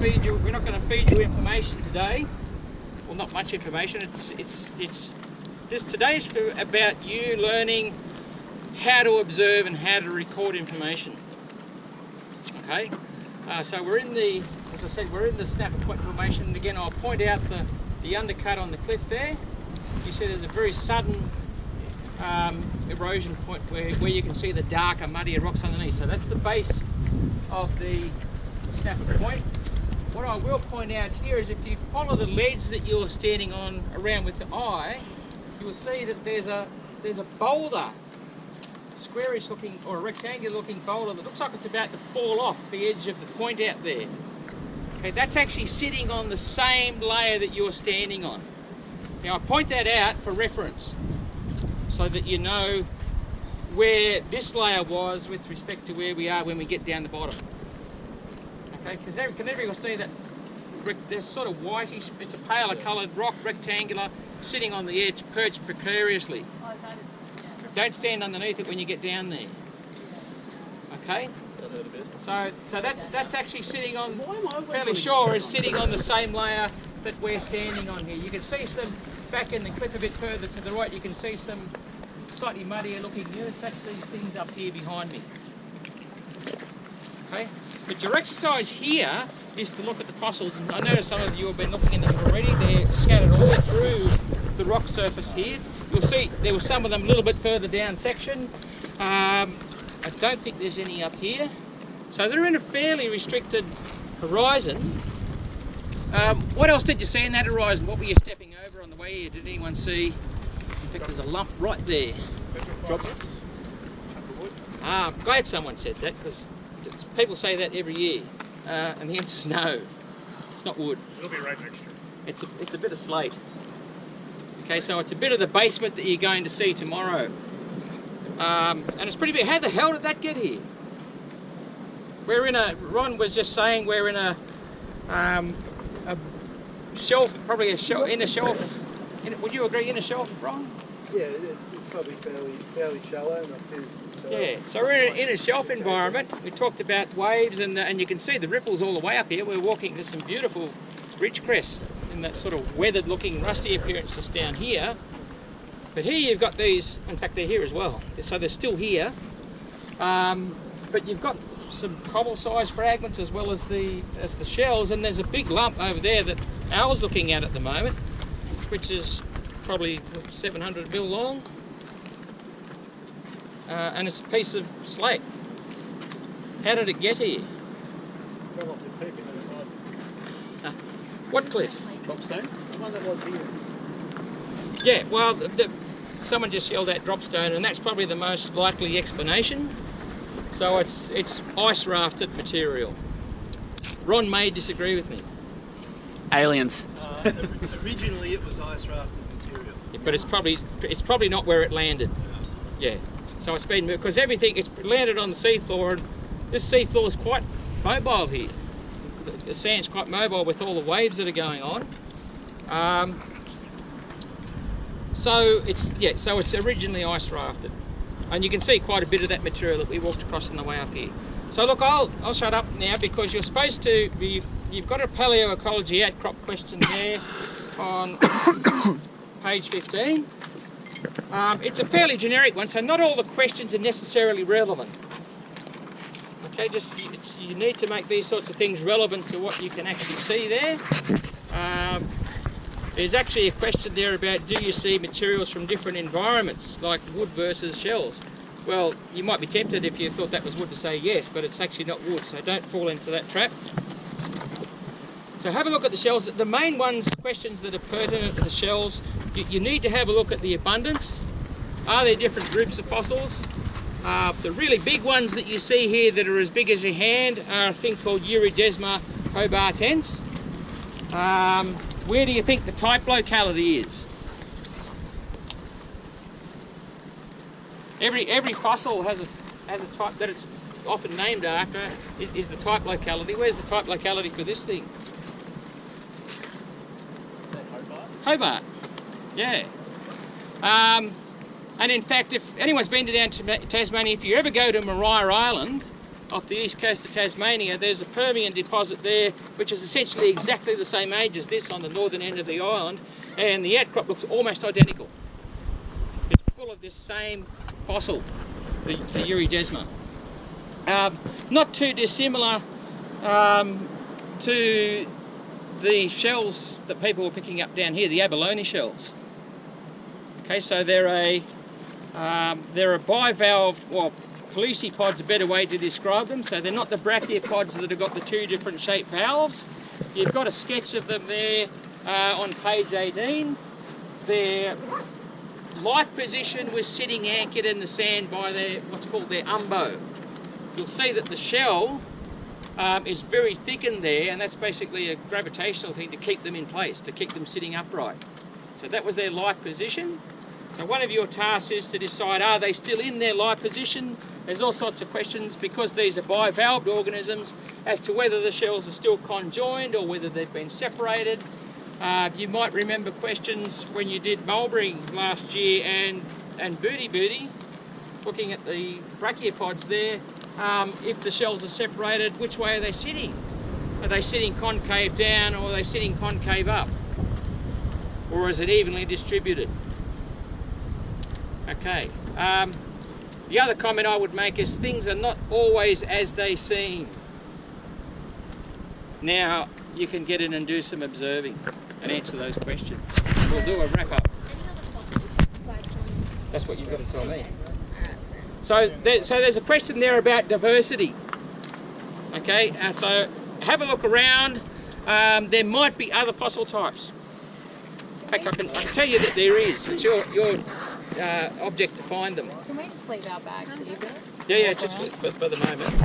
feed you. We're not going to feed you information today. Well, not much information. Today's about you learning how to observe and how to record information. Okay. So we're in the, as I said, we're in the Snapper Point Formation. And again, I'll point out the undercut on the cliff there. You see there's a very sudden erosion point where you can see the darker, muddier rocks underneath. So that's the base of the Snapper Point. What I will point out here is if you follow the ledge that you're standing on around with the eye, you will see that there's a boulder, squarish looking or a rectangular looking boulder that looks like it's about to fall off the edge of the point out there. Okay, that's actually sitting on the same layer that you're standing on. Now I point that out for reference so that you know where this layer was with respect to where we are when we get down the bottom. Okay, because can everyone see that there's sort of whitish, it's a paler coloured rock, rectangular, sitting on the edge, perched precariously. Don't stand underneath it when you get down there. Okay? So that's actually sitting on, fairly sure is sitting on the same layer that we're standing on here. You can see some, back in the cliff a bit further to the right, you can see some slightly muddier looking earths. That's these things up here behind me. Okay? But your exercise here is to look at the fossils, and I know some of you have been looking at them already. They're scattered all through the rock surface here. You'll see there were some of them a little bit further down section. I don't think there's any up here. So they're in a fairly restricted horizon. What else did you see in that horizon? What were you stepping over on the way here? Did anyone see? In fact, there's a lump right there. Drops. I'm glad someone said that, because people say that every year, and the answer's no. It's not wood. It'll be right next year. It's a bit of slate. Okay, so it's a bit of the basement that you're going to see tomorrow, and it's pretty big. How the hell did that get here? We're in a. Ron was just saying we're in a shelf, probably a shelf in a shelf. Would you agree in a shelf, Ron? Yeah, it's probably fairly shallow, not too. Yeah, so we're in a shelf environment. We talked about waves, and you can see the ripples all the way up here. We're walking to some beautiful ridge crests in that sort of weathered looking rusty appearance just down here. But here you've got these, in fact they're here as well, so they're still here. But you've got some cobble sized fragments as well as the shells, and there's a big lump over there that Al's looking at the moment, which is probably 700 mil long. And it's a piece of slate. How did it get here? What cliff? Dropstone? The one that was here. Yeah, well, someone just yelled out dropstone, and that's probably the most likely explanation. So it's ice rafted material. Ron may disagree with me. Aliens. Originally it was ice rafted material. Yeah, but it's probably not where it landed. Yeah. So it's been moved, because it's landed on the seafloor, and this seafloor is quite mobile here. The sand's quite mobile with all the waves that are going on. So it's originally ice rafted, and you can see quite a bit of that material that we walked across on the way up here. So look, I'll shut up now, because you're supposed to you've got a paleoecology outcrop question there on page 15. It's a fairly generic one, so not all the questions are necessarily relevant. Okay, you need to make these sorts of things relevant to what you can actually see there. There's actually a question there about, do you see materials from different environments, like wood versus shells? Well, you might be tempted if you thought that was wood to say yes, but it's actually not wood, so don't fall into that trap. So have a look at the shells. The main questions that are pertinent to the shells, you need to have a look at the abundance. Are there different groups of fossils? The really big ones that you see here that are as big as your hand are a thing called Eurygesma hobartense. Where do you think the type locality is? Every fossil has a type that it's often named after, is the type locality. Where's the type locality for this thing? Is that Hobart? Hobart, yeah. And in fact, if anyone's been down to Tasmania, if you ever go to Maria Island, off the east coast of Tasmania, there's a Permian deposit there, which is essentially exactly the same age as this on the northern end of the island, and the outcrop looks almost identical. It's full of this same fossil, the Uridesma. Not too dissimilar to the shells that people were picking up down here, the abalone shells. Okay, so they're a bivalve, well, polypod's a better way to describe them. So they're not the brachiopods that have got the two different shaped valves. You've got a sketch of them there on page 18. Their life position was sitting anchored in the sand by their, what's called their umbo. You'll see that the shell is very thickened there, and that's basically a gravitational thing to keep them in place, to keep them sitting upright. So that was their life position. So one of your tasks is to decide, are they still in their life position? There's all sorts of questions, because these are bivalved organisms, as to whether the shells are still conjoined or whether they've been separated. You might remember questions when you did mulberry last year and booty, looking at the brachiopods there. If the shells are separated, which way are they sitting? Are they sitting concave down, or are they sitting concave up? Or is it evenly distributed? Okay. The other comment I would make is things are not always as they seem. Now, you can get in and do some observing and answer those questions. We'll do a wrap up. Any other fossils aside from... That's what you've got to tell me. So there's a question there about diversity. Okay, so have a look around. There might be other fossil types. In fact, I can tell you that there is. It's your object to find them. Can we just leave our bags here? Yeah, just for the moment.